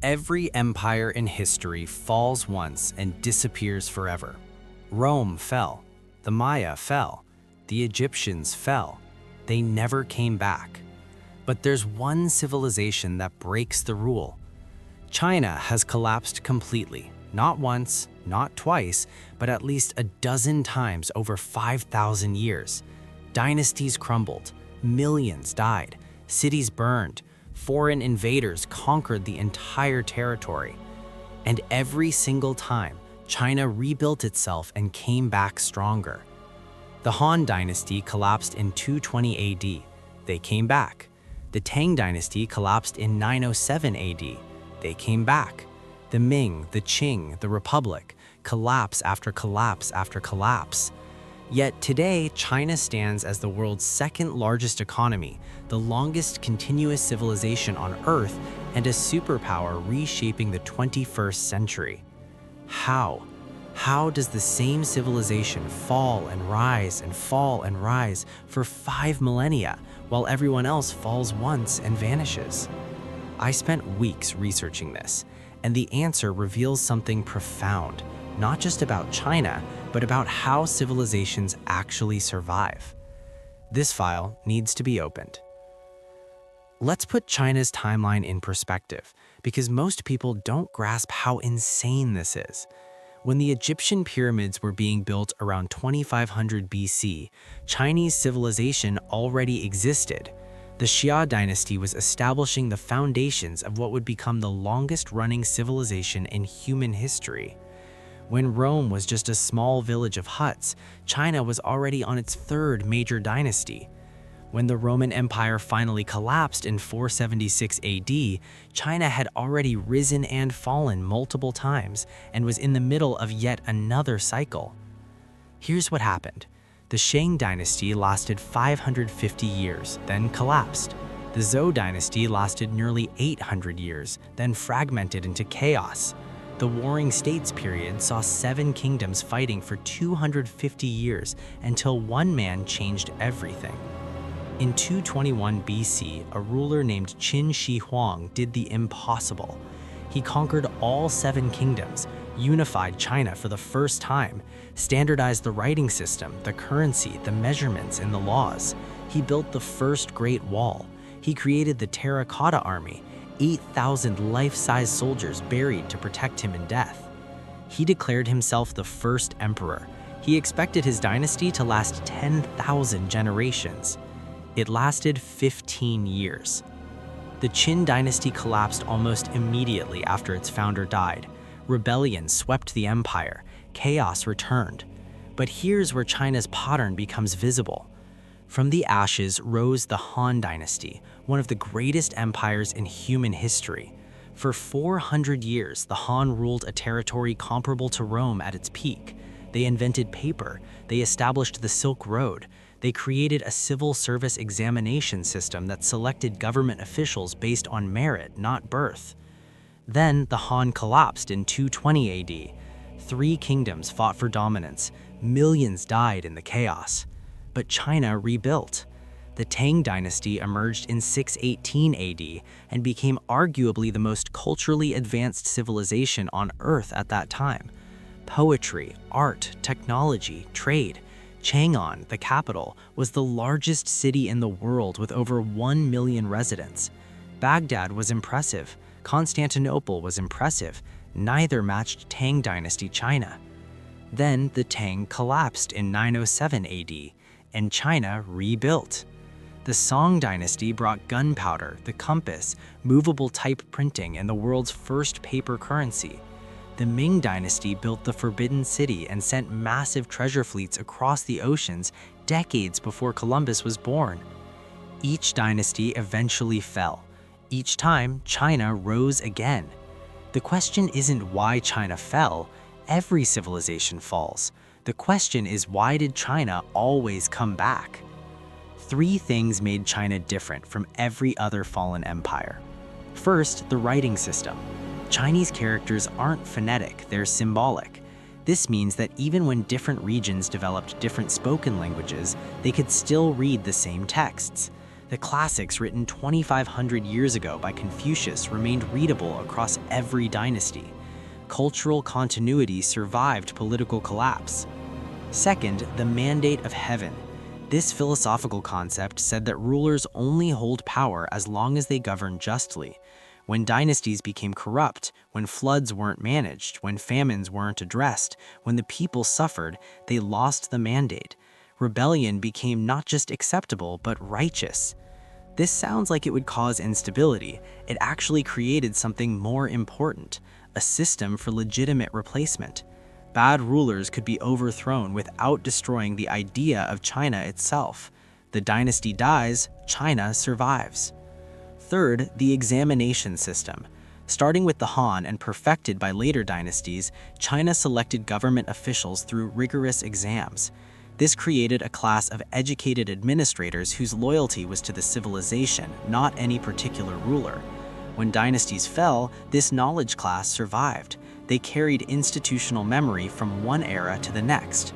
Every empire in history falls once and disappears forever. Rome fell, the Maya fell, the Egyptians fell. They never came back. But there's one civilization that breaks the rule. China has collapsed completely, not once, not twice, but at least a dozen times over 5,000 years. Dynasties crumbled, millions died, cities burned, foreign invaders conquered the entire territory. And every single time, China rebuilt itself and came back stronger. The Han Dynasty collapsed in 220 AD. They came back. The Tang Dynasty collapsed in 907 AD. They came back. The Ming, the Qing, the Republic, collapse after collapse after collapse. Yet today, China stands as the world's second largest economy, the longest continuous civilization on Earth, and a superpower reshaping the 21st century. How? How does the same civilization fall and rise and fall and rise for 5 millennia, while everyone else falls once and vanishes? I spent weeks researching this, and the answer reveals something profound, not just about China, but about how civilizations actually survive. This file needs to be opened. Let's put China's timeline in perspective, because most people don't grasp how insane this is. When the Egyptian pyramids were being built around 2500 BC, Chinese civilization already existed. The Xia dynasty was establishing the foundations of what would become the longest-running civilization in human history. When Rome was just a small village of huts, China was already on its third major dynasty. When the Roman Empire finally collapsed in 476 AD, China had already risen and fallen multiple times and was in the middle of yet another cycle. Here's what happened. The Shang dynasty lasted 550 years, then collapsed. The Zhou dynasty lasted nearly 800 years, then fragmented into chaos. The Warring States period saw 7 kingdoms fighting for 250 years until one man changed everything. In 221 BC, a ruler named Qin Shi Huang did the impossible. He conquered all 7 kingdoms, unified China for the first time, standardized the writing system, the currency, the measurements, and the laws. He built the first Great Wall. He created the Terracotta Army, 8,000 life-size soldiers buried to protect him in death. He declared himself the first emperor. He expected his dynasty to last 10,000 generations. It lasted 15 years. The Qin dynasty collapsed almost immediately after its founder died. Rebellion swept the empire. Chaos returned. But here's where China's pattern becomes visible. From the ashes rose the Han dynasty, one of the greatest empires in human history. For 400 years, the Han ruled a territory comparable to Rome at its peak. They invented paper. They established the Silk Road. They created a civil service examination system that selected government officials based on merit, not birth. Then the Han collapsed in 220 AD. 3 kingdoms fought for dominance. Millions died in the chaos. But China rebuilt. The Tang dynasty emerged in 618 AD and became arguably the most culturally advanced civilization on Earth at that time. Poetry, art, technology, trade. Chang'an, the capital, was the largest city in the world with over 1 million residents. Baghdad was impressive. Constantinople was impressive. Neither matched Tang dynasty China. Then the Tang collapsed in 907 AD, and China rebuilt. The Song dynasty brought gunpowder, the compass, movable type printing, and the world's first paper currency. The Ming dynasty built the Forbidden City and sent massive treasure fleets across the oceans decades before Columbus was born. Each dynasty eventually fell. Each time, China rose again. The question isn't why China fell. Every civilization falls. The question is, why did China always come back? 3 things made China different from every other fallen empire. First, the writing system. Chinese characters aren't phonetic, they're symbolic. This means that even when different regions developed different spoken languages, they could still read the same texts. The classics written 2,500 years ago by Confucius remained readable across every dynasty. Cultural continuity survived political collapse. Second, the mandate of heaven. This philosophical concept said that rulers only hold power as long as they govern justly. When dynasties became corrupt, when floods weren't managed, when famines weren't addressed, when the people suffered, they lost the mandate. Rebellion became not just acceptable, but righteous. This sounds like it would cause instability. It actually created something more important, a system for legitimate replacement. Bad rulers could be overthrown without destroying the idea of China itself. The dynasty dies, China survives. Third, the examination system. Starting with the Han and perfected by later dynasties, China selected government officials through rigorous exams. This created a class of educated administrators whose loyalty was to the civilization, not any particular ruler. When dynasties fell, this knowledge class survived. They carried institutional memory from one era to the next.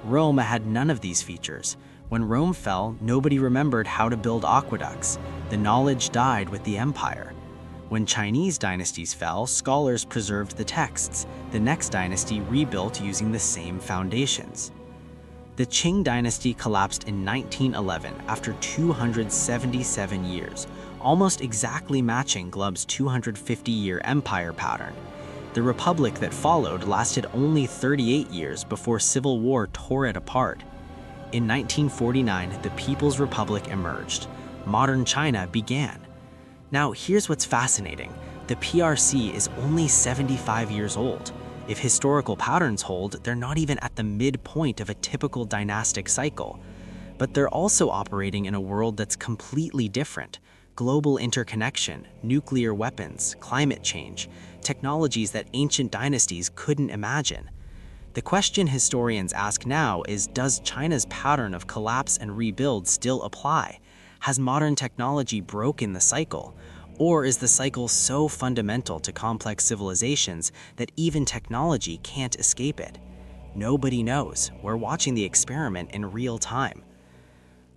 Rome had none of these features. When Rome fell, nobody remembered how to build aqueducts. The knowledge died with the empire. When Chinese dynasties fell, scholars preserved the texts. The next dynasty rebuilt using the same foundations. The Qing dynasty collapsed in 1911 after 277 years, almost exactly matching Glubb's 250-year empire pattern. The republic that followed lasted only 38 years before civil war tore it apart. In 1949, the People's Republic emerged. Modern China began. Now, here's what's fascinating. The PRC is only 75 years old. If historical patterns hold, they're not even at the midpoint of a typical dynastic cycle. But they're also operating in a world that's completely different. Global interconnection, nuclear weapons, climate change, technologies that ancient dynasties couldn't imagine. The question historians ask now is, does China's pattern of collapse and rebuild still apply? Has modern technology broken the cycle? Or is the cycle so fundamental to complex civilizations that even technology can't escape it? Nobody knows. We're watching the experiment in real time.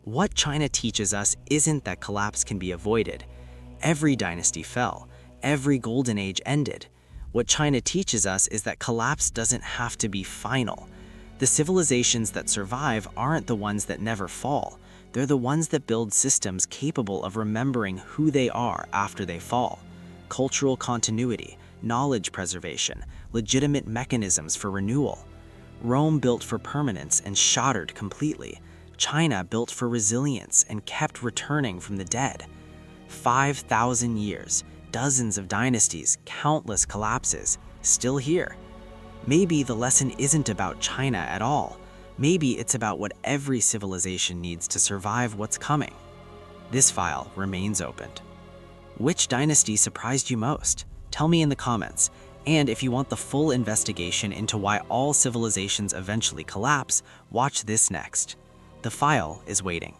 What China teaches us isn't that collapse can be avoided. Every dynasty fell. Every golden age ended. What China teaches us is that collapse doesn't have to be final. The civilizations that survive aren't the ones that never fall. They're the ones that build systems capable of remembering who they are after they fall. Cultural continuity, knowledge preservation, legitimate mechanisms for renewal. Rome built for permanence and shattered completely. China built for resilience and kept returning from the dead. 5,000 years. Dozens of dynasties, countless collapses, still here. Maybe the lesson isn't about China at all. Maybe it's about what every civilization needs to survive what's coming. This file remains opened. Which dynasty surprised you most? Tell me in the comments. And if you want the full investigation into why all civilizations eventually collapse, watch this next. The file is waiting.